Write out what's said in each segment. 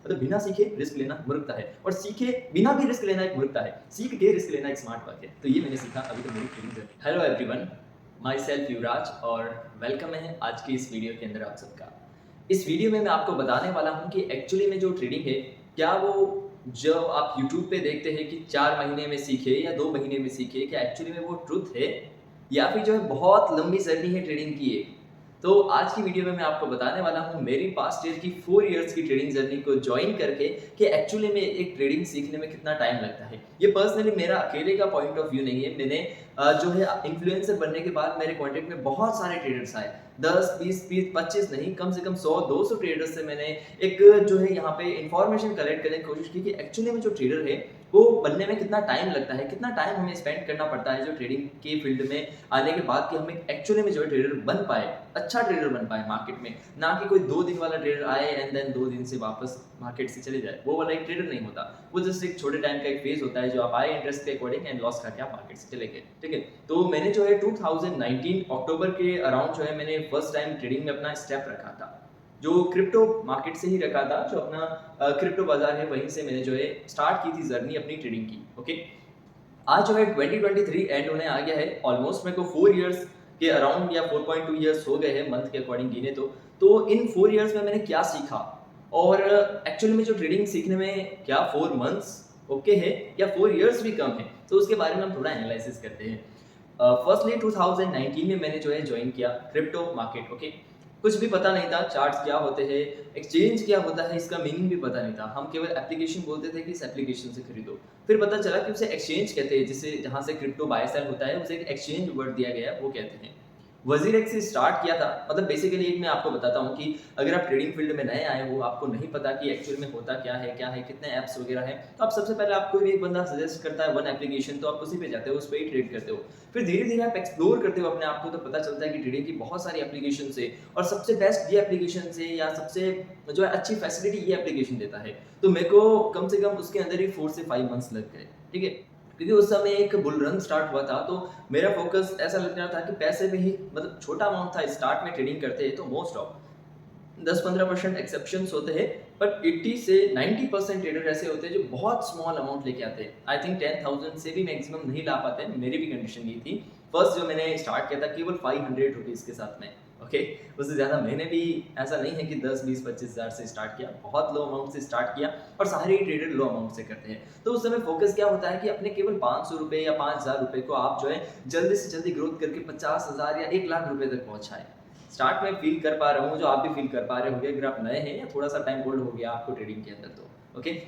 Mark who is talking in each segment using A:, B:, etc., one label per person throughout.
A: मतलब बिना सीखे रिस्क लेना मूर्खता है और सीखे बिना भी रिस्क लेना एक मूर्खता है, सीख के रिस्क लेना एक स्मार्ट बात है। तो ये मैंने सीखा अभी तो मेरी training journey. Hello everyone, myself Yuvraj और वेलकम है आज की इस वीडियो के अंदर आप सबका। इस वीडियो में मैं आपको बताने वाला हूँ कि एक्चुअली में जो ट्रेडिंग है, क्या वो जो आप यूट्यूब पे देखते हैं कि 4 महीने में सीखे या 2 महीने में सीखे, क्या एक्चुअली में वो ट्रुथ है या फिर जो है बहुत लंबी जर्नी है ट्रेडिंग की एक। तो आज की वीडियो में मैं आपको बताने वाला हूँ मेरी पास्ट ईयर की 4 इयर्स की ट्रेडिंग जर्नी को ज्वाइन करके कि एक्चुअली में एक ट्रेडिंग सीखने में कितना टाइम लगता है। ये पर्सनली मेरा अकेले का पॉइंट ऑफ व्यू नहीं है। मैंने जो है इन्फ्लुएंसर बनने के बाद मेरे कॉन्टेक्ट में बहुत सारे ट्रेडर्स आए, 10, 20, 25 नहीं, कम से कम 100-200 ट्रेडर्स से मैंने एक जो है यहाँ पे इंफॉर्मेशन कलेक्ट करने की कोशिश की कि एक्चुअली में जो ट्रेडर है वो बनने में कितना टाइम लगता है, कितना टाइम हमें स्पेंड करना पड़ता है जो ट्रेडिंग के फील्ड में आने के बाद कि हम एक्चुअली में जो है ट्रेडर बन पाए, अच्छा ट्रेडर बन पाए मार्केट में। ना कि कोई 2 दिन वाला ट्रेडर आए एंड देन 2 दिन से वापस मार्केट से चले जाए, वो वाला एक ट्रेडर नहीं होता। वो जस्ट एक छोटे टाइम का एक फेज होता है जो आप आए इंटरेस्ट के अकॉर्डिंग एंड लॉस खा के आप मार्केट से चले गए, ठीक है। तो मैंने जो है 2019 अक्टूबर के अराउंड जो है मैंने फर्स्ट टाइम ट्रेडिंग में अपना स्टेप रखा था, जो क्रिप्टो मार्केट से ही रखा था, जो अपना क्रिप्टो बाजार है वहीं से मैंने जो है स्टार्ट की थी जर्नी अपनी ट्रेडिंग की। ओके, आज जो है 2023 एंड होने आ गया है, ऑलमोस्ट मेरे को 4 इयर्स के अराउंड या 4.2 इयर्स हो गए हैं मंथ के अकॉर्डिंग गिने तो इन 4 इयर्स में मैंने क्या सीखा और एक्चुअली में जो ट्रेडिंग सीखने में क्या 4 मंथ्स ओके है या 4 इयर्स भी कम है, तो उसके बारे में हम थोड़ा एनालिसिस करते हैं। फर्स्टली 2019 में मैंने जो है ज्वाइन किया क्रिप्टो मार्केट। ओके, कुछ भी पता नहीं था, चार्ट्स क्या होते हैं, एक्सचेंज क्या होता है, इसका मीनिंग भी पता नहीं था। हम केवल एप्लीकेशन बोलते थे कि इस एप्लीकेशन से खरीदो। फिर पता चला कि उसे एक्सचेंज कहते हैं, जिसे जहाँ से क्रिप्टो बाय सेल होता है उसे एक एक्सचेंज वर्ड दिया गया है, वो कहते हैं। वजीरेक्स से स्टार्ट किया था। मतलब बेसिकली एक मैं आपको बताता हूँ कि अगर आप ट्रेडिंग फील्ड में नए आए हो, आपको नहीं पता कि एक्चुअल में होता क्या है, कितने ऐप्स वगैरह हैं, तो आप सबसे पहले आपको भी एक बंदा सजेस्ट करता है वन एप्लीकेशन, तो आप उसी पे जाते हो, उस पर ही ट्रेड करते हो। फिर धीरे धीरे आप एक्सप्लोर करते हो अपने आप को, तो पता चलता है कि ट्रेडिंग की बहुत सारी एप्लीकेशन से और सबसे बेस्ट ये एप्लीकेशन से या सबसे जो है अच्छी फैसिलिटी ये एप्लीकेशन देता है। तो मेरे को कम से कम उसके अंदर ही 4 से 5 मंथ्स लग गए, ठीक है। क्योंकि उस समय एक बुल रन स्टार्ट हुआ था, तो मेरा फोकस ऐसा लग रहा था कि पैसे में ही, मतलब छोटा अमाउंट था, स्टार्ट में ट्रेडिंग करते हैं तो मोस्ट ऑफ 10-15% एक्सेप्शंस होते हैं, बट 80 से 90% ट्रेडर ऐसे होते हैं जो बहुत स्मॉल अमाउंट लेके आते हैं। आई थिंक 10,000 से भी मैक्सिमम नहीं ला पाते, मेरी भी कंडीशन ये थी। फर्स्ट जो मैंने स्टार्ट किया था केवल 500 रुपीज़ के साथ में। ओके, उससे ज़्यादा मैंने भी ऐसा नहीं है कि 10, 20, 25 हज़ार से स्टार्ट किया, बहुत लो अमाउंट से स्टार्ट किया और सारे ही ट्रेडर लो अमाउंट से करते हैं। तो उस समय फोकस क्या होता है कि अपने केवल 500 रुपये या 5,000 रुपये को आप जो है जल्दी से जल्दी ग्रोथ करके 50,000 या 1 लाख रुपये तक पहुँचाएँ। स्टार्ट में फील कर पा रहा हूँ, जो आप भी फील कर पा रहे होंगे अगर आप नए हैं या थोड़ा सा टाइम होल्ड हो गया आपको ट्रेडिंग के अंदर, तो ओके।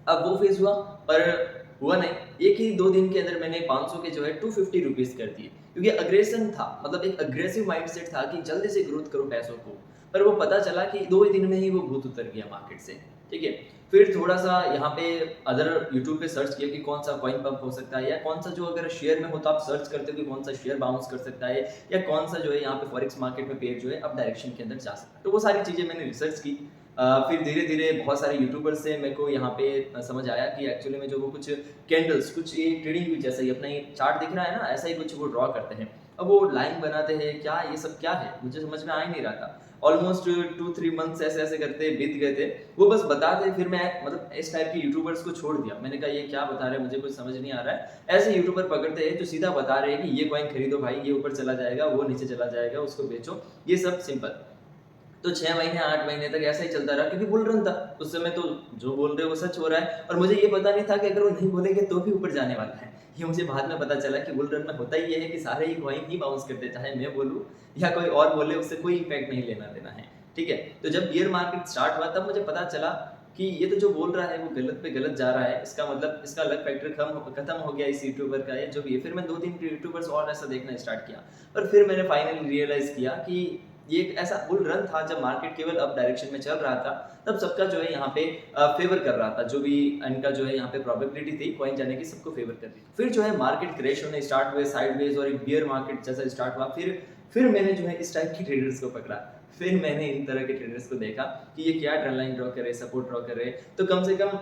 A: अब वो फेज हुआ, पर हुआ नहीं। एक ही 2 दिन के अंदर मैंने 500 के जो है 250 रुपीज़ कर दिए, क्योंकि अग्रेशन था, मतलब एक अग्रेसिव माइंडसेट था कि जल्दी से ग्रोथ करो पैसों को। पर वो पता चला कि 2 ही दिन में ही वो भूत उतर गया मार्केट से, ठीक है। फिर थोड़ा-सा यहाँ पे अदर यूट्यूब पे सर्च किया कि कौन-सा कॉइन पंप हो सकता है, या कौन-सा जो अगर शेयर में हो तो आप सर्च करते हो कि कौन-सा शेयर बाउंस कर सकता है, या कौन-सा जो है यहाँ पे फॉरेक्स मार्केट में पेयर जो है अप डायरेक्शन के अंदर जा सकता है। तो वो सारी चीज़ें मैंने रिसर्च की। फिर धीरे-धीरे बहुत सारे यूट्यूबर्स से मेरे को यहाँ पे समझ आया कि एक्चुअली में जो वो कुछ कैंडल्स, कुछ ये ट्रेडिंग भी जैसा ही अपना ये चार्ट दिख रहा है ना, ऐसा ही कुछ वो ड्रॉ करते हैं। अब वो लाइन बनाते हैं, क्या ये सब क्या है? मुझे समझ में आ ही नहीं रहा था। ऑलमोस्ट 2-3 मंथ्स ऐसे-ऐसे करते बीत गए थे। वो बस बताते, फिर मैं मतलब इस टाइप के यूट्यूबर्स को छोड़ दिया। मैंने कहा ये क्या बता रहे हैं, मुझे कुछ समझ नहीं आ रहा है। ऐसे यूट्यूबर पकड़ते हैं जो सीधा बता रहे हैं कि ये कॉइन खरीदो भाई, ये ऊपर चला जाएगा, वो नीचे चला जाएगा, उसको बेचो, ये सब सिंपल। तो 6 महीने 8 महीने तक ऐसा ही चलता रहा, क्योंकि बुल रन था। उस समय तो जो बोल रहे हैं वो सच हो रहा है, और मुझे ये पता नहीं था कि अगर वो नहीं बोलेंगे तो भी ऊपर जाने वाला है। ये मुझे बाद में पता चला कि बुल रन में होता ही ये है कि सारे ही कॉइन ही बाउंस करते हैं, चाहे मैं बोलूँ या कोई और बोले, उससे कोई इम्पैक्ट नहीं लेना देना है, ठीक है। तो जब बियर मार्केट स्टार्ट हुआ तब मुझे पता चला कि ये तो जो बोल रहा है वो गलत पे गलत जा रहा है। इसका मतलब इसका लक फैक्टर खत्म हो गया इस यूट्यूबर का, या जो भी है। फिर मैं 2-3 यूट्यूबर्स और ऐसा देखना स्टार्ट किया, पर फिर मैंने फाइनली रियलाइज़ किया कि ये एक ऐसा बुल रन था जब मार्केट केवल अप डायरेक्शन में चल रहा था, तब सबका जो है यहाँ पे फेवर कर रहा था, जो भी इनका जो है यहाँ पे प्रोबेबिलिटी थी कॉइन जाने की, सबको फेवर कर रही। फिर जो है मार्केट क्रैश होने स्टार्ट हुए साइडवेज, और एक बियर मार्केट जैसा स्टार्ट हुआ। फिर मैंने जो है इस टाइप की ट्रेडर्स को पकड़ा। फिर मैंने इन तरह के ट्रेडर्स को देखा कि ये क्या ट्रेंड लाइन ड्रॉ कर रहे, सपोर्ट ड्रॉ कर रहे। तो कम से कम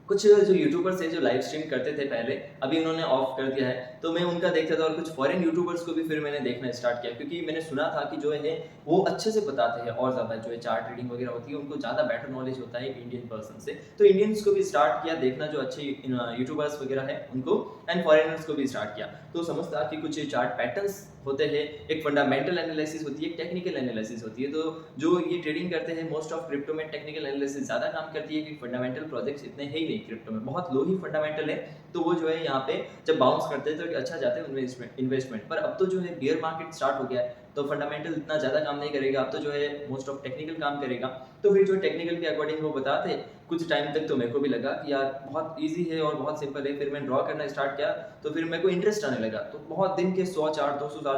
A: कुछ जो यूट्यूबर्स हैं जो लाइव स्ट्रीम करते थे पहले, अभी उन्होंने ऑफ कर दिया है, तो मैं उनका देखता था और कुछ फॉरेन यूट्यूबर्स को भी फिर मैंने देखना स्टार्ट किया, क्योंकि मैंने सुना था कि जो है वो अच्छे से बताते हैं और ज़्यादा जो है चार्ट ट्रेडिंग वगैरह होती है उनको ज़्यादा बेटर नॉलेज होता है इंडियन पर्सन से। तो इंडियंस को भी स्टार्ट किया देखना जो अच्छे यूट्यूबर्स वगैरह है उनको, एंड फॉरेनर्स को भी स्टार्ट किया। तो समझता कि कुछ चार्ट पैटर्न्स होते हैं, एक फंडामेंटल एनालिसिस होती है, एक टेक्निकल एनालिसिस होती है। तो जो ये ट्रेडिंग करते हैं मोस्ट ऑफ क्रिप्टो में टेक्निकल एनालिसिस ज़्यादा काम करती है, कि फंडामेंटल प्रोजेक्ट्स इतने है ही नहीं क्रिप्टो में, बहुत लो ही फंडामेंटल है। तो वो जो है यहाँ पे जब बाउंस करते हैं तो एक अच्छा जाते हैं इन्वेस्टमेंट पर। अब तो जो है बियर मार्केट स्टार्ट हो गया है, तो फंडामेंटल इतना ज़्यादा काम नहीं करेगा, अब तो जो है मोस्ट ऑफ टेक्निकल काम करेगा। तो फिर जो टेक्निकल के अकॉर्डिंग वो बताते कुछ टाइम तक, तो मेरे को भी लगा कि यार बहुत ईजी है और बहुत सिंपल है। फिर मैं ड्रॉ करना स्टार्ट किया तो फिर मेरे को इंटरेस्ट आने लगा। तो बहुत दिन के 100 चार्ट 200 चार्ट,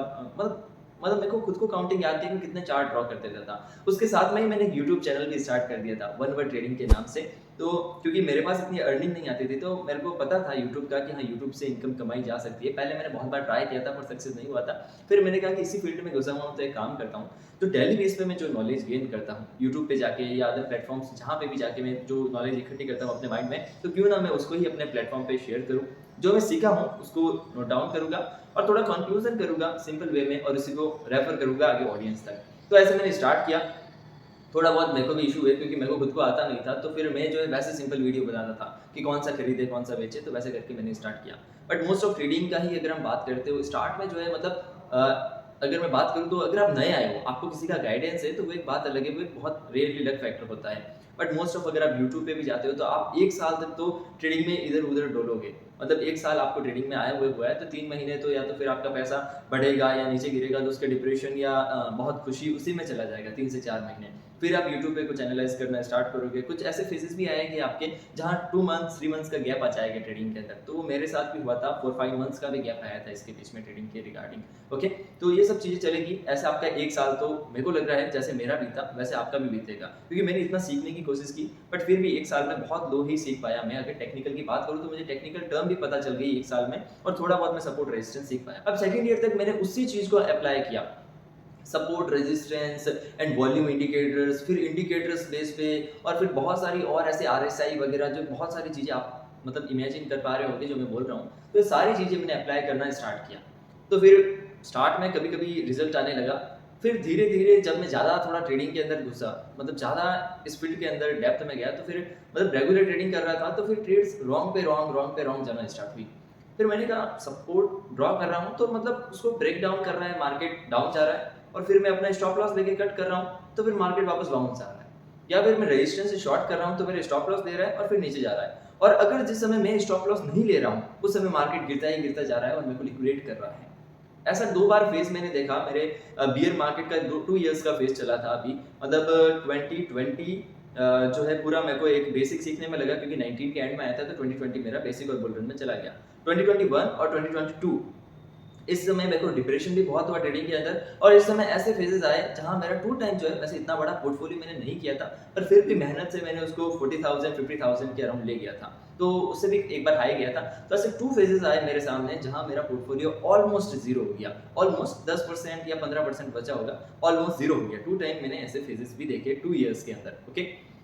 A: मतलब मेरे को खुद को काउंटिंग याद थी कि कितने चार्ट ड्रॉ कर देता था। उसके साथ में ही मैंने एक यूट्यूब चैनल भी स्टार्ट कर दिया था, वन वर्ड ट्रेडिंग के नाम से। तो क्योंकि मेरे पास इतनी अर्निंग नहीं आती थी, तो मेरे को पता था यूट्यूब का कि हाँ यूट्यूब से इनकम कमाई जा सकती है। पहले मैंने बहुत बार ट्राई किया था पर सक्सेस नहीं हुआ था। फिर मैंने कहा कि इसी फील्ड में घुसा हुआ हूँ तो एक काम करता हूँ, तो डेली बेस पे मैं जो नॉलेज गेन करता हूँ यूट्यूब पे जाके या अदर प्लेटफॉर्म्स जहाँ पे भी जाके मैं जो नॉलेज इकट्ठी करता हूँ अपने माइंड में, तो क्यों ना मैं उसको ही अपने प्लेटफॉर्म पे शेयर करूँ। जो मैं सीखा हूँ उसको नोट डाउन करूँगा और थोड़ा कंक्लूजन करूँगा सिंपल वे में, और उसी को रेफर करूँगा आगे ऑडियंस तक। तो ऐसे मैंने स्टार्ट किया। थोड़ा बहुत मेरे को भी इशू हुए क्योंकि मेरे को खुद को आता नहीं था, तो फिर मैं जो है वैसे सिंपल वीडियो बनाता था कि कौन सा खरीदे कौन सा बेचे, तो वैसे करके मैंने स्टार्ट किया। बट मोस्ट ऑफ ट्रेडिंग का ही अगर हम बात करते हो स्टार्ट में जो है, मतलब अगर मैं बात करूँ तो अगर आप नए आए हो, आपको किसी का गाइडेंस है तो वो एक बात अलग है, वो एक बहुत रेयरली लक फैक्टर होता है। बट मोस्ट ऑफ अगर आप यूट्यूब पे भी जाते हो तो आप 1 साल तक तो ट्रेडिंग में इधर उधर डोलोगे। मतलब 1 साल आपको ट्रेडिंग में आए हुए हुआ है, तो 3 महीने तो या तो फिर आपका पैसा बढ़ेगा या नीचे गिरेगा, तो उसका डिप्रेशन या बहुत खुशी उसी में चला जाएगा 3 से 4 महीने। फिर आप यूट्यूब पे कुछ एनालाइज करना स्टार्ट करोगे, कुछ ऐसे फेजेस भी आएंगे आपके जहाँ 2 मंथ्स 3 मंथ्स का गैप आ जाएगा ट्रेडिंग के अंदर। तो वो मेरे साथ भी हुआ था, 4-5 मंथ्स का भी गैप आया था इसके बीच में ट्रेडिंग के रिगार्डिंग। ओके, तो ये सब चीज़ें चलेगी। ऐसे आपका 1 साल तो मेरे को लग रहा है जैसे मेरा बीता वैसे आपका भी बीतेगा, क्योंकि मैंने इतना सीखने की कोशिश की, बट फिर भी 1 साल में बहुत लो ही सीख पाया। मैं अगर टेक्निकल की बात करूँ तो मुझे टेक्निकल टर्म भी पता चल गई 1 साल में, और थोड़ा बहुत मैं सपोर्ट रेजिस्टेंस सीख पाया। अब सेकंड ईयर तक मैंने उसी चीज़ को अप्लाई किया, support resistance and volume indicators, फिर इंडिकेटर्स बेस पे, और फिर बहुत सारी और ऐसे आरएसआई वगैरह, जो बहुत सारी चीज़ें आप मतलब इमेजिन कर पा रहे होंगे जो मैं बोल रहा हूँ। तो ये सारी चीज़ें मैंने अप्लाई करना स्टार्ट किया। तो फिर स्टार्ट में कभी कभी रिजल्ट आने लगा, फिर धीरे धीरे जब मैं ज़्यादा थोड़ा ट्रेडिंग के अंदर घुसा, मतलब ज़्यादा इस फील्ड के अंदर डेप्थ में गया, तो फिर मतलब रेगुलर ट्रेडिंग कर रहा था, तो फिर ट्रेड्स रॉन्ग पे रॉन्ग जाना स्टार्ट हुई। फिर मैंने कहा सपोर्ट ड्रॉ कर रहा हूँ तो मतलब उसको ब्रेक डाउन कर रहा है, मार्केट डाउन जा रहा है, और फिर मैं अपना स्टॉप लॉस लेके कट कर रहा हूँ तो फिर मार्केट वापस बाउंस आ रहा है, या फिर मैं रेजिस्टेंस से शॉर्ट कर रहा हूँ तो मेरे स्टॉप लॉस दे रहा है और फिर नीचे जा रहा है। और अगर जिस समय मैं स्टॉप लॉस नहीं ले रहा हूँ उस समय मार्केट गिरता ही गिरता जा रहा है और मेरे को लिक्विडेट कर रहा है। ऐसा 2 बार फेज मैंने देखा। मेरे बियर मार्केट का 2 इयर्स का फेज चला था अभी, मतलब 2020 जो है पूरा मेरे को एक बेसिक सीखने में लगा, क्योंकि 19 के एंड में आया था, तो 2020 मेरा बेसिक और बुल रन में चला गया। 2021 और 2022 इस समय मेरे को डिप्रेशन भी बहुत हुआ ट्रेडिंग के अंदर, और इस समय ऐसे फेजेस आए जहां मेरा 2 टाइम जो है, वैसे इतना बड़ा पोर्टफोलियो मैंने नहीं किया था, पर फिर भी मेहनत से मैंने उसको 40,000 50,000 के अराउंड ले गया था, तो उससे भी एक बार हाई गया था। तो ऐसे 2 फेजेस आए मेरे सामने जहां मेरा पोर्टफोलियो ऑलमोस्ट जीरो हो गया, ऑलमोस्ट 10% या 15% बचा होगा, ऑलमोस्ट जीरो हो गया। 2 टाइम मैंने ऐसे फेजेस भी देखे 2 इयर्स के अंदर। ओके,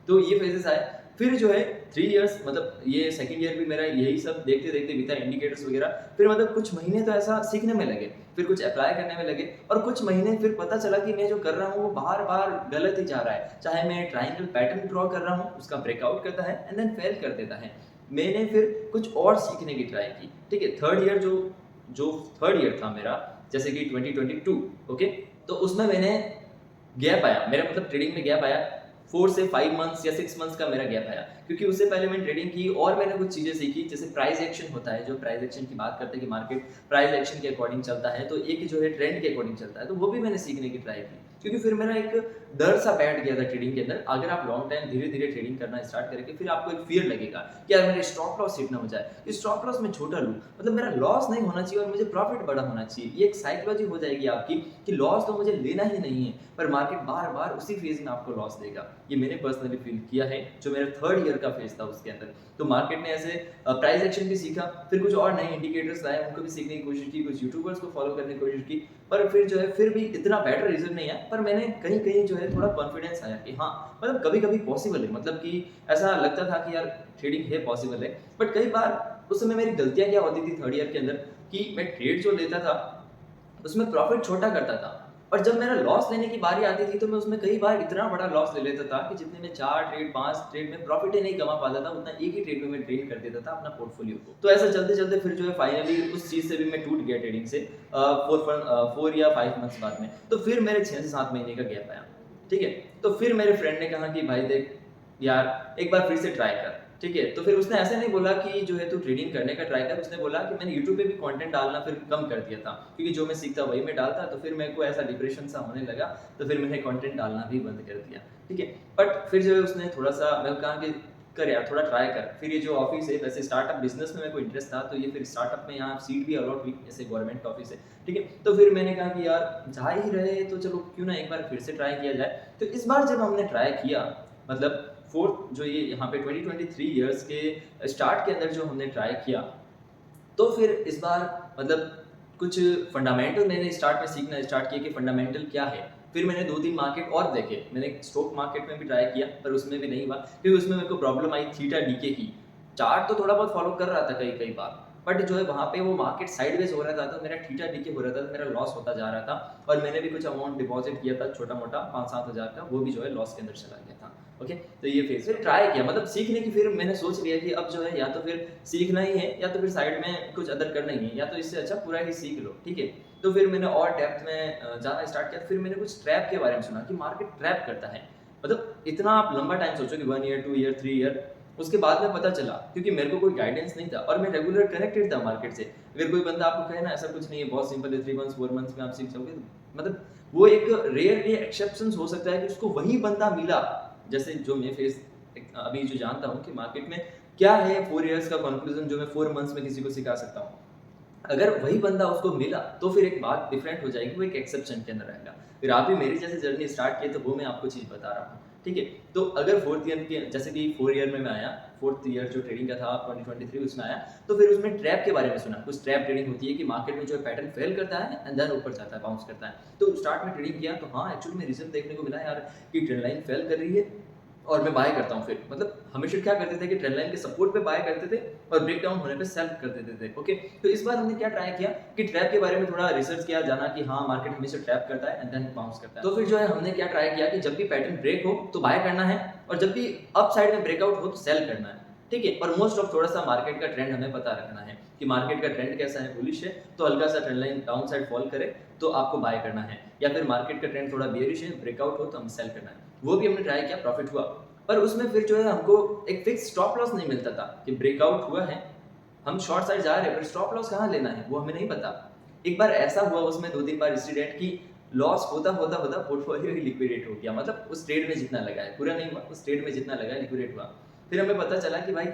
A: तो ये फेजेस आए। फिर जो है 3 इयर्स, मतलब ये सेकंड ईयर भी मेरा यही सब देखते देखते बीता, इंडिकेटर्स वगैरह। फिर मतलब कुछ महीने तो ऐसा सीखने में लगे, फिर कुछ अप्लाई करने में लगे, और कुछ महीने फिर पता चला कि मैं जो कर रहा हूँ वो बार बार गलत ही जा रहा है। चाहे मैं ट्रायंगल पैटर्न ड्रॉ कर रहा हूँ, उसका ब्रेकआउट करता है एंड देन फेल कर देता है। मैंने फिर कुछ और सीखने की ट्राई की। ठीक है, थर्ड ईयर जो थर्ड ईयर था मेरा, जैसे कि 2022, ओके, तो उसमें मैंने गैप आया, मेरा मतलब ट्रेडिंग में गैप आया, 4 से 5 मंथ्स या 6 मंथ्स का मेरा गैप आया, क्योंकि उससे पहले मैंने ट्रेडिंग की और मैंने कुछ चीज़ें सीखी, जैसे प्राइस एक्शन होता है। जो प्राइस एक्शन की बात करते हैं कि मार्केट प्राइस एक्शन के अकॉर्डिंग चलता है, तो एक जो है ट्रेंड के अकॉर्डिंग चलता है, तो वो भी मैंने सीखने की ट्राई की, क्योंकि फिर मेरा एक डर सा बैठ गया था ट्रेडिंग के अंदर। अगर आप लॉन्ग टाइम धीरे धीरे ट्रेडिंग करना स्टार्ट करेंगे, फिर आपको एक फियर लगेगा कि यार मेरे स्टॉप लॉस हिट ना हो जाए, स्टॉप लॉस में छोटा लूँ, मतलब मेरा लॉस नहीं होना चाहिए और मुझे प्रॉफिट बड़ा होना चाहिए। ये एक साइकोलॉजी हो जाएगी आपकी कि लॉस तो मुझे लेना ही नहीं है, पर मार्केट बार बार उसी फेज में आपको लॉस देगा। ये मैंने पर्सनली फील किया है, जो मेरा थर्ड ईयर का फेज था उसके अंदर। तो मार्केट ने ऐसे प्राइस एक्शन भी सीखा, फिर कुछ और नए इंडिकेटर्स लाए, उनको भी सीखने की कोशिश की, कुछ यूट्यूबर्स को फॉलो करने की कोशिश की, पर फिर जो है फिर भी इतना बेटर रिजल्ट नहीं आया। पर मैंने कहीं कहीं जो है थोड़ा कॉन्फिडेंस आया कि हाँ, मतलब कभी कभी पॉसिबल है, मतलब कि ऐसा लगता था कि यार ट्रेडिंग है पॉसिबल है, बट कई बार उस समय मेरी गलतियाँ क्या होती थी थर्ड ईयर के अंदर कि मैं ट्रेड जो लेता था, उसमें प्रॉफ़िट छोटा करता था और जब मेरा लॉस लेने की बारी आती थी, तो मैं उसमें कई बार इतना बड़ा लॉस ले लेता था कि जितने में 4 ट्रेड, 5 ट्रेड में प्रॉफ़िट ही नहीं कमा पाता था, उतना एक ही ट्रेड में मैं ड्रेन कर देता था अपना पोर्टफ़ोलियो को। तो ऐसा चलते-चलते फिर जो है फाइनली उस चीज़ से भी मैं टूट गया ट्रेडिंग से 4 या 5 मंथ्स बाद में। तो फिर मेरे 6 से 7 महीने का गैप आया, ठीक है? तो फिर मेरे फ्रेंड ने कहा कि भाई देख यार, एक बार फिर से ट्राई कर, ठीक है? तो फिर उसने ऐसे नहीं बोला कि जो है तू ट्रेडिंग करने का ट्राई कर, उसने बोला कि मैंने यूट्यूब पे भी कंटेंट डालना फिर कम कर दिया था, क्योंकि जो मैं सीखता वही मैं डालता, तो फिर मेरे को ऐसा डिप्रेशन सा होने लगा, तो फिर मैंने कंटेंट डालना भी बंद कर दिया, ठीक है? बट फिर जो है उसने थोड़ा-सा मैंने कहा कि कर यार थोड़ा ट्राई कर। फिर ये जो ऑफ़िस है वैसे स्टार्टअप बिज़नेस में मेरे को इंटरेस्ट था, तो ये फिर स्टार्टअप में यहाँ सीट भी अलॉट हुई, जैसे गवर्नमेंट ऑफ़िस है, ठीक है? तो फिर मैंने कहा कि यार जा ही रहे हैं, तो चलो क्यों ना एक बार फिर से ट्राई किया जाए। तो इस बार जब हमने ट्राई किया, मतलब 4th जो ये यहाँ पे 2023 इयर्स के स्टार्ट के अंदर जो हमने ट्राई किया, तो फिर इस बार मतलब कुछ फंडामेंटल मैंने स्टार्ट में सीखना स्टार्ट किया कि फंडामेंटल क्या है। फिर मैंने 2-3 मार्केट और देखे। मैंने स्टॉक मार्केट में भी ट्राई किया, पर उसमें भी नहीं हुआ क्योंकि उसमें मेरे को प्रॉब्लम आई थीटा डीके की। चार्ट तो थोड़ा बहुत फॉलो कर रहा था कई-कई बार, बट जो है वहाँ पे वो मार्केट साइडवेज़ हो रहा था, तो मेरा थीटा डीके हो रहा था, तो मेरा लॉस होता जा रहा था और मैंने भी कुछ अमाउंट डिपॉज़िट किया था छोटा-मोटा 5-7 हज़ार का, वो भी जो है लॉस के अंदर चला गया था। ओके, तो ये फेज़ फिर ट्राई किया, मतलब सीखने की फिर मैंने सोच लिया कि अब जो है या तो फिर सीखना ही है या तो फिर साइड में कुछ अदर करना ही है, या तो इससे अच्छा पूरा ही सीख लो, ठीक है? तो फिर मैंने और डेप्थ में जाना स्टार्ट किया। फिर मैंने कुछ ट्रैप के बारे में सुना कि मार्केट ट्रैप करता है। मतलब इतना आप लंबा टाइम सोचो कि 1 ईयर, 2 ईयर, 3 ईयर, उसके बाद में पता चला क्योंकि मेरे को कोई गाइडेंस नहीं था और मैं रेगुलर कनेक्टेड था मार्केट से। अगर कोई बंदा आपको कहे ना ऐसा कुछ नहीं है, बहुत सिंपल है, 3 मंथ्स, 4 मंथ्स में आप सीख जाओगे, तो मतलब वो एक रेयरली एक्सेप्शंस हो सकता है कि उसको वही बंदा मिला, जैसे जो मैं फेस अभी जो जानता हूँ कि मार्केट में क्या है 4 इयर्स का कंक्लूजन जो मैं 4 मंथ्स में किसी को सिखा सकता हूँ। अगर वही बंदा उसको मिला, तो फिर एक बात डिफरेंट हो जाएगी, वो एक एक्सेप्शन के अंदर रहेगा। फिर आप भी मेरी जैसे जर्नी स्टार्ट किए, तो वो मैं आपको चीज़ बता रहा हूँ, ठीक है? तो अगर 4th ईयर के जैसे कि 4 ईयर में मैं आया, 4th ईयर जो ट्रेडिंग का था 2023 उसमें आया, तो फिर उसमें ट्रैप के बारे में सुना। कुछ ट्रैप ट्रेडिंग होती है कि मार्केट में जो है पैटर्न फेल करता है एंड देन ऊपर जाता है, बाउंस करता है। तो स्टार्ट में ट्रेडिंग किया, तो हाँ, एक्चुअली में रिज़ल्ट देखने को मिला यार कि ट्रेंड लाइन फेल कर रही है और मैं बाय करता हूँ फिर। मतलब हमेशा क्या करते थे कि ट्रेंड लाइन के सपोर्ट पे बाय करते थे और ब्रेक डाउन होने पे सेल कर देते थे। ओके, तो इस बार हमने क्या ट्राई किया कि ट्रैप के बारे में थोड़ा रिसर्च किया, जाना कि हाँ, मार्केट हमेशा ट्रैप करता है एंड देन बाउंस करता है। तो फिर जो है हमने क्या ट्राई किया कि जब भी पैटर्न ब्रेक हो तो बाय करना है और जब भी अप साइड में ब्रेकआउट हो तो सेल करना है, ठीक है? और मोस्ट ऑफ थोड़ा सा मार्केट का ट्रेंड हमें पता रखना है कि मार्केट का ट्रेंड कैसा है, बुलिश है तो हल्का सा trend line down side fall करे तो आपको बाय करना है, या फिर मार्केट का ट्रेंड थोड़ा बेयरिश है, ब्रेकआउट हो तो हमें सेल करना है। वो भी हमने ट्राई किया, प्रॉफिट हुआ। पर उसमें फिर जो है हमको एक फिक्स स्टॉप लॉस नहीं मिलता था कि ब्रेकआउट हुआ है, हम शॉर्ट साइड जा रहे हैं, पर स्टॉप लॉस कहाँ लेना है वो हमें नहीं पता। एक बार ऐसा हुआ उसमें 2-3 बार इंसिडेंट कि लॉस होता पोर्टफोलियो ही लिक्विडेट हो गया। मतलब उस ट्रेड में जितना लगा है, पूरा नहीं हुआ, उस ट्रेड में जितना लगा है लिक्विडेट हुआ। फिर हमें पता चला कि भाई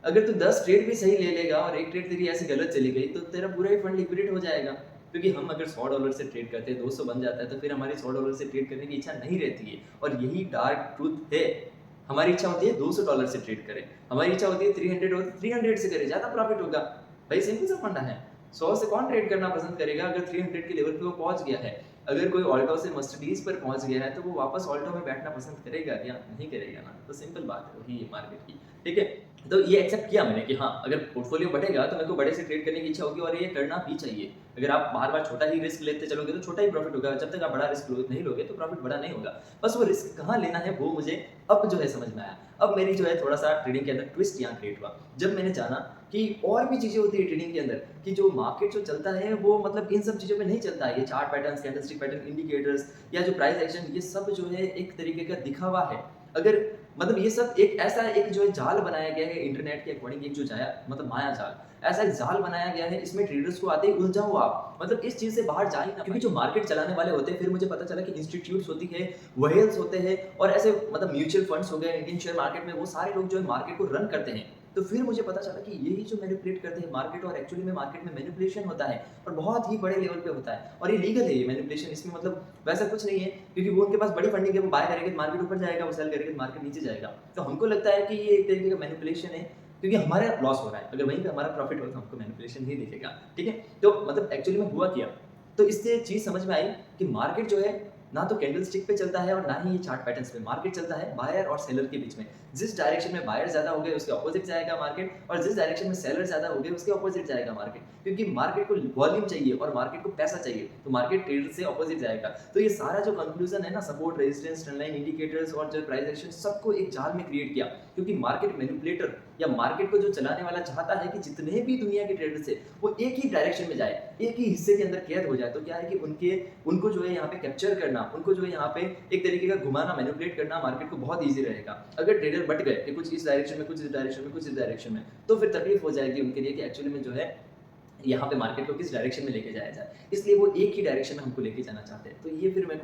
A: अगर तू 10 ट्रेड भी सही ले लेगा और एक ट्रेड तेरी ऐसी गलत चली गई, तो तेरा पूरा ही फंड लिक्विडेट हो जाएगा। क्योंकि हम अगर $100 से ट्रेड करते हैं, 200 बन जाता है, तो फिर हमारी $100 से ट्रेड करने की इच्छा नहीं रहती है। और यही डार्क ट्रूथ है। हमारी इच्छा होती है $200 से ट्रेड करें, हमारी इच्छा होती है 300 हो तो 300 से करें, ज़्यादा प्रॉफिट होगा। भाई सिंपल सा फंडा है। 100 से कौन ट्रेड करना पसंद करेगा अगर 300 के लेवल पे वो पहुंच गया है? अगर कोई ऑल्टो से मर्सिडीज पर पहुंच गया है, तो वो वापस ऑल्टो में बैठना पसंद करेगा या नहीं करेगा ना? तो सिंपल बात है, वही है मार्केट की, ठीक है? तो ये एक्सेप्ट किया मैंने कि हाँ, अगर पोर्टफोलियो बढ़ेगा तो मेरे को बड़े से ट्रेड करने की इच्छा होगी और ये करना भी चाहिए। अगर आप बार-बार छोटा ही रिस्क लेते चलोगे तो छोटा ही प्रॉफिट होगा, जब तक आप बड़ा रिस्क नहीं लोगे तो प्रॉफिट बड़ा नहीं होगा। बस वो रिस्क कहाँ लेना है वो मुझे अब जो है समझ में आया। अब मेरी जो है थोड़ा-सा ट्रेडिंग के अंदर ट्विस्ट यहाँ क्रिएट हुआ। जब मैंने जाना कि और भी चीज़ें होती है ट्रेडिंग के अंदर, कि जो मार्केट जो चलता है वो मतलब इन सब चीज़ों में नहीं चलता है। ये chart patterns, candlestick pattern, indicators या जो प्राइस एक्शन, ये सब जो है एक तरीके का दिखावा है। अगर मतलब ये सब एक ऐसा एक जो है जाल बनाया गया है इंटरनेट के अकॉर्डिंग, एक जो जाया मतलब माया जाल, ऐसा एक जाल बनाया गया है, इसमें ट्रेडर्स को आते ही उलझा हुआ आप, मतलब इस चीज़ से बाहर जा ही ना, क्योंकि जो मार्केट चलाने वाले होते हैं, फिर मुझे पता चला कि इंस्टीट्यूट्स होती है, व्हेल्स होते हैं और ऐसे मतलब म्यूचुअल फंड्स हो गए इंडियन शेयर मार्केट में, वो सारे लोग जो है मार्केट को रन करते हैं। तो फिर मुझे पता चला कि यही जो मैनिपुलेट करते हैं मार्केट, और एक्चुअली में मार्केट में मैनिपुलेशन होता है और बहुत ही बड़े लेवल पे होता है और ये लीगल है ये मैनिपुलेशन। इसमें मतलब वैसा कुछ नहीं है, क्योंकि वो उनके पास बड़ी फंडिंग है, वो बाय करेंगे तो मार्केट ऊपर जाएगा, वो सेल करेंगे तो मार्केट नीचे जाएगा। तो हमको लगता है कि ये एक तरीके का मैनिपुलेशन है, क्योंकि हमारा लॉस हो रहा है, अगर वहीं पे हमारा प्रॉफिट हो तो हमको मैनिपुलेशन ही दिखेगा, ठीक है? तो मतलब एक्चुअली में हुआ क्या? तो इससे चीज़ समझ में आई कि मार्केट जो है ना तो कैंडलस्टिक पे चलता है और ना ही ये चार्ट पैटर्न्स पे। मार्केट चलता है बायर और सेलर के बीच में। जिस डायरेक्शन में बायर ज़्यादा हो गए उसके ऑपोजिट जाएगा मार्केट, और जिस डायरेक्शन में सेलर ज़्यादा हो गए उसके ऑपोजिट जाएगा मार्केट। क्योंकि मार्केट को वॉल्यूम चाहिए और मार्केट को पैसा चाहिए, तो मार्केट ट्रेडर से ऑपोजिट जाएगा। तो ये सारा जो कंक्लूजन है ना, support, resistance, trend line, indicators और जो प्राइस एक्शन, सबको एक जाल में क्रिएट किया। क्योंकि मार्केट मैनिपुलेटर या मार्केट को जो चलाने वाला चाहता है कि जितने भी दुनिया के ट्रेडर्स है वो एक ही डायरेक्शन में जाए, एक ही हिस्से के अंदर कैद हो जाए। तो क्या है कि उनको जो है यहाँ पे कैप्चर करना, उनको जो है यहाँ पे एक तरीके का घुमाना, मैनिपुलेट करना मार्केट को बहुत ईजी रहेगा। अगर ट्रेडर बट गए कि कुछ इस डायरेक्शन में, कुछ इस डायरेक्शन में, कुछ इस डायरेक्शन में, तो फिर तकलीफ हो जाएगी उनके लिए कि एक्चुअली में जो है यहाँ पे मार्केट को किस डायरेक्शन में लेके जाया जाए। इसलिए वो एक ही डायरेक्शन में हमको लेके जाना चाहते हैं। तो ये फिर मेरे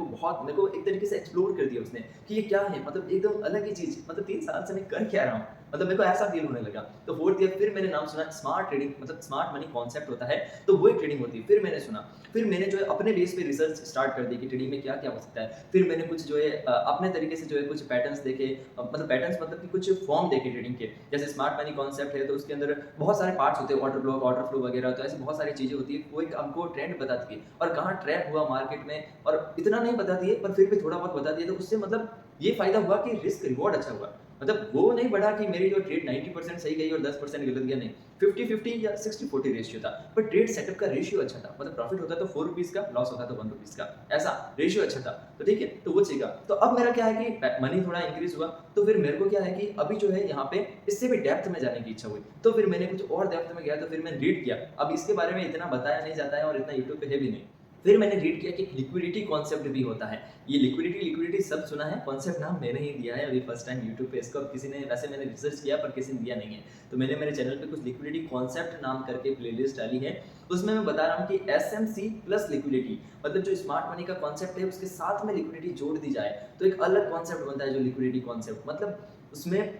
A: को एक तरीके से एक्सप्लोर कर दिया उसने कि ये क्या है, मतलब एकदम अलग ही चीज़, मतलब 3 साल से मैं कर क्या रहा हूँ, मतलब मेरे को ऐसा फील होने लगा। तो फोर्थ ईयर फिर मैंने नाम सुना स्मार्ट ट्रेडिंग, मतलब स्मार्ट मनी कॉन्सेप्ट होता है, तो वो एक ट्रेडिंग होती है। फिर मैंने सुना, फिर मैंने जो है अपने बेस पे रिसर्च स्टार्ट कर दी कि ट्रेडिंग में क्या-क्या हो सकता है। फिर मैंने कुछ जो है अपने तरीके से जो है कुछ पैटर्न्स देखे, मतलब पैटर्न्स मतलब कि कुछ फॉर्म देखे ट्रेडिंग के। जैसे स्मार्ट मनी कॉन्सेप्ट है तो उसके अंदर बहुत सारे पार्ट्स होते हैं, ऑर्डर ब्लॉक, ऑर्डर फ्लो वगैरह, तो ऐसी बहुत सारी चीज़ें होती है। वो एक हमको ट्रेंड बताती है और कहाँ ट्रैप हुआ मार्केट में, और इतना नहीं बताती है पर फिर भी थोड़ा बहुत बताती है। तो उससे मतलब ये फायदा हुआ कि रिस्क रिवॉर्ड अच्छा हुआ। मतलब वो नहीं बढ़ा कि मेरी जो ट्रेड 90% सही गई और 10% गलत गया, नहीं। 50-50 या 60-40 रेशियो था, पर ट्रेड सेटअप का रेशियो अच्छा था। मतलब प्रॉफिट होता तो 4 रुपीस का, लॉस होता तो 1 रुपीस का, ऐसा रेशियो अच्छा था। तो ठीक है, तो वो चीज़ का। तो अब मेरा क्या है कि मनी थोड़ा इंक्रीज हुआ, तो फिर मेरे को क्या है कि अभी जो है यहाँ पे इससे भी डेप्थ में जाने की इच्छा हुई। तो फिर मैंने कुछ और डेप्थ में गया, तो फिर मैंने रीड किया। अब इसके बारे में इतना बताया नहीं जाता है और इतना यूट्यूब पे है भी नहीं। फिर मैंने रीड किया कि लिक्विडिटी कॉन्सेप्ट भी होता है। ये लिक्विडिटी सब सुना है, कॉन्सेप्ट नाम मैंने ही दिया है अभी फर्स्ट टाइम यूट्यूब पे इसको। अब किसी ने, वैसे मैंने रिसर्च किया पर किसी ने दिया नहीं है। तो मैंने मेरे चैनल पे कुछ लिक्विडिटी कॉन्सेप्ट नाम करके प्लेलिस्ट डाली है। उसमें मैं बता रहा हूँ कि एसएमसी प्लस लिक्विडिटी, मतलब जो स्मार्ट मनी का कॉन्सेप्ट है उसके साथ में लिक्विडिटी जोड़ दी जाए तो एक अलग कॉन्सेप्ट बनता है जो लिक्विडिटी कॉन्सेप्ट। मतलब उसमें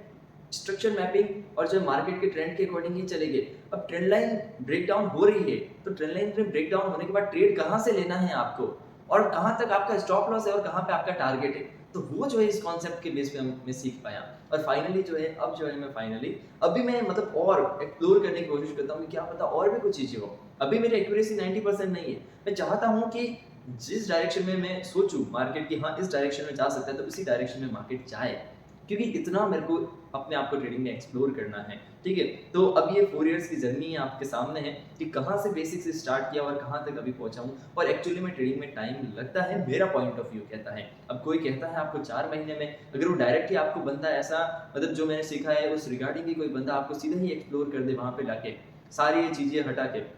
A: स्ट्रक्चर मैपिंग और जो मार्केट के ट्रेंड के अकॉर्डिंग ही चलेंगे। अब ट्रेंड लाइन ब्रेक डाउन हो रही है, तो ट्रेंड लाइन में ब्रेक डाउन होने के बाद ट्रेड कहाँ से लेना है आपको, और कहाँ तक आपका स्टॉप लॉस है और कहाँ पे आपका टारगेट है। तो वो जो है इस कॉन्सेप्ट के बेस पे मैं सीख पाया। और फाइनली जो है, अब जो है मैं फाइनली अभी मैं मतलब और एक्सप्लोर करने की कोशिश करता हूँ कि क्या पता और भी कुछ चीज़ें हो। अभी मेरी एक्यूरेसी 90% नहीं है। मैं चाहता हूँ कि जिस डायरेक्शन में मैं सोचूं मार्केट की, हाँ इस डायरेक्शन में जा सकता है, तो इसी डायरेक्शन में मार्केट जाए। क्योंकि इतना मेरे को अपने आप को ट्रेडिंग में एक्सप्लोर करना है। ठीक है, तो अब ये 4 इयर्स की जर्नी आपके सामने है कि कहाँ से बेसिक से स्टार्ट किया और कहाँ तक अभी पहुंचा हूँ। और एक्चुअली में ट्रेडिंग में टाइम लगता है, मेरा पॉइंट ऑफ व्यू कहता है। अब कोई कहता है आपको 4 महीने में, अगर वो डायरेक्टली आपको बंदा ऐसा, मतलब जो मैंने सीखा है उस रिगार्डिंग ही कोई बंदा आपको सीधा ही एक्सप्लोर कर दे वहां पे लाके, सारी ये चीजें हटा के,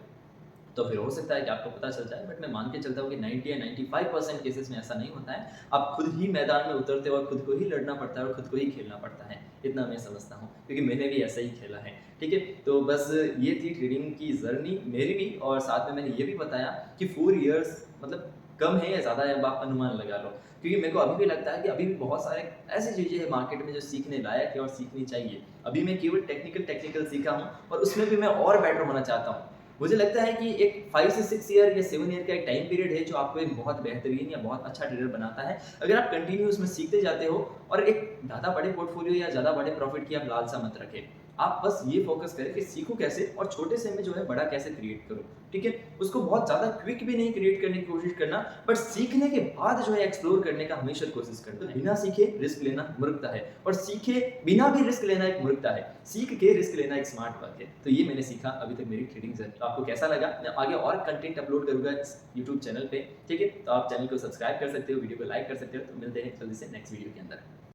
A: तो फिर हो सकता है कि आपको पता चल जाए। बट मैं मान के चलता हूँ कि 90 या 95% केसेस में ऐसा नहीं होता है। आप खुद ही मैदान में उतरते हो और खुद को ही लड़ना पड़ता है और खुद को ही खेलना पड़ता है। इतना मैं समझता हूँ क्योंकि मैंने भी ऐसा ही खेला है। ठीक है, तो बस ये थी ट्रेडिंग की जर्नी मेरी भी। और साथ में मैंने ये भी बताया कि 4 इयर्स मतलब कम है या ज़्यादा है, अब आप अनुमान लगा लो। क्योंकि मेरे को अभी भी लगता है कि अभी भी बहुत सारे ऐसी चीज़ें हैं मार्केट में जो सीखने लायक है और सीखनी चाहिए। अभी मैं केवल टेक्निकल सीखा हूँ और उसमें भी मैं और बेटर होना चाहता हूँ। मुझे लगता है कि एक 5 से 6 ईयर या 7 ईयर का एक टाइम पीरियड है जो आपको एक बहुत बेहतरीन या बहुत अच्छा ट्रेडर बनाता है। अगर आप कंटिन्यू उसमें सीखते जाते हो और एक ज़्यादा बड़े पोर्टफोलियो या ज़्यादा बड़े प्रॉफिट की आप लालसा मत रखें। आप बस ये फोकस करें कि सीखो कैसे और छोटे से में जो है बड़ा कैसे क्रिएट करो। ठीक है, उसको बहुत ज़्यादा क्विक भी नहीं क्रिएट करने की कोशिश करना, बट सीखने के बाद जो है एक्सप्लोर करने का हमेशा कोशिश करना है। बिना सीखे रिस्क लेना मूर्खता है, और सीखे बिना भी रिस्क लेना एक मूर्खता है। सीख के रिस्क लेना एक स्मार्ट बात है। तो ये मैंने सीखा अभी तक मेरी ट्रेडिंग जर्नी। तो आपको कैसा लगा? मैं आगे और कंटेंट अपलोड करूंगा इस यूट्यूब चैनल पे। ठीक है, तो आप चैनल को सब्सक्राइब कर सकते हो, वीडियो को लाइक कर सकते हो। तो मिलते हैं जल्दी से नेक्स्ट वीडियो के अंदर।